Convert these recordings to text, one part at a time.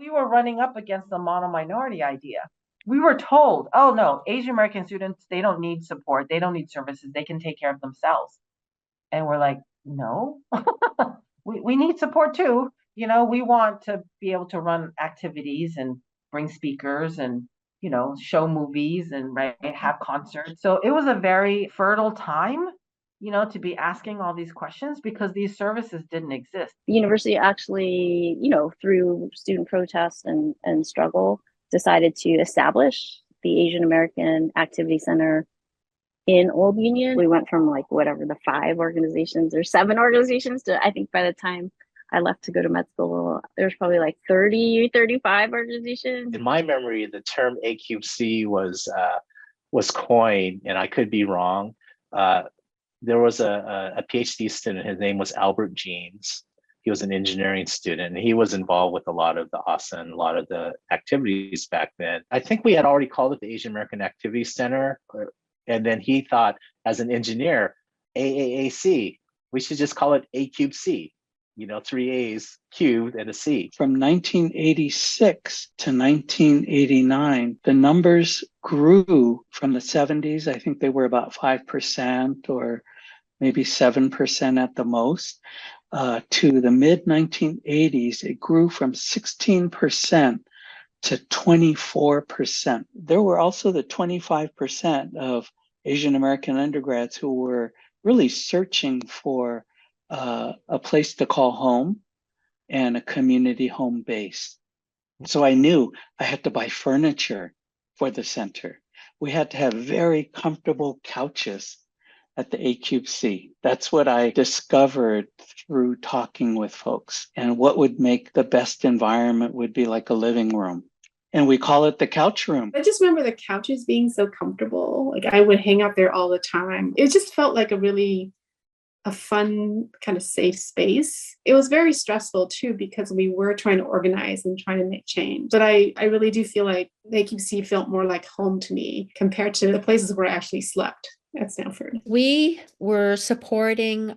we were running up against the mono minority idea. We were told, oh no, Asian American students, they don't need support, they don't need services, they can take care of themselves. And we're like, no, we need support too. We want to be able to run activities and bring speakers and, show movies and right, have concerts. So it was a very fertile time, to be asking all these questions because these services didn't exist. The university actually, through student protests and struggle, decided to establish the Asian American Activity Center in Old Union. We went from like whatever the 5 organizations or 7 organizations to, I think by the time I left to go to med school, there's probably like 30, 35 organizations. In my memory, the term AQC was coined, and I could be wrong. There was a PhD student, his name was Albert Jeans. He was an engineering student, and he was involved with a lot of the ASA and a lot of the activities back then. I think we had already called it the Asian American Activity Center. And then he thought, as an engineer, AAAC, we should just call it A cubed C, 3 A's cubed and a C. From 1986 to 1989, the numbers grew from the 70s. I think they were about 5% or maybe 7% at the most. To the mid 1980s, it grew from 16% to 24%. There were also the 25% of Asian American undergrads who were really searching for a place to call home and a community home base. So I knew I had to buy furniture for the center. We had to have very comfortable couches at the AQC. That's what I discovered through talking with folks. And what would make the best environment would be like a living room. And we call it the couch room. I just remember the couches being so comfortable. Like I would hang out there all the time. It just felt like a fun kind of safe space. It was very stressful too, because we were trying to organize and trying to make change. But I really do feel like the AQC felt more like home to me compared to the places where I actually slept at Stanford. We were supporting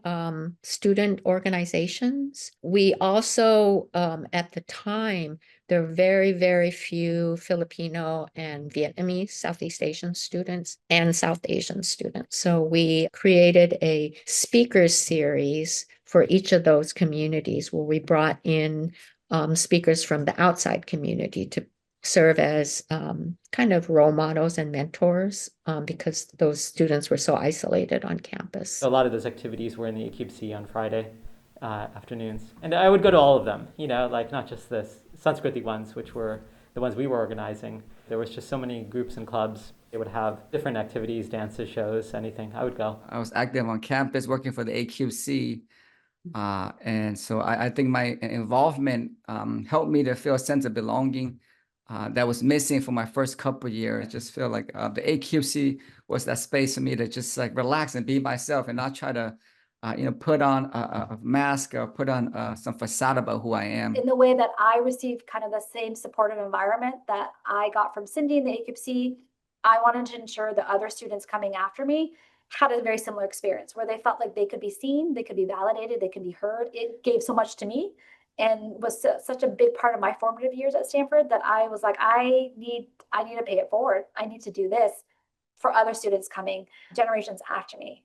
student organizations. We also, at the time, there were very, very few Filipino and Vietnamese, Southeast Asian students and South Asian students. So we created a speaker series for each of those communities where we brought in speakers from the outside community to serve as kind of role models and mentors because those students were so isolated on campus. A lot of those activities were in the AQC on Friday afternoons. And I would go to all of them, like not just the Sanskriti ones, which were the ones we were organizing. There was just so many groups and clubs. They would have different activities, dances, shows, anything. I would go. I was active on campus working for the AQC. And so I think my involvement helped me to feel a sense of belonging that was missing for my first couple of years. I just feel like the AQC was that space for me to just like relax and be myself and not try to, put on a mask or put on some facade about who I am. In the way that I received kind of the same supportive environment that I got from Cindy in the AQC, I wanted to ensure that other students coming after me had a very similar experience where they felt like they could be seen, they could be validated, they could be heard. It gave so much to me and was such a big part of my formative years at Stanford that I was like, I need to pay it forward. I need to do this for other students coming generations after me.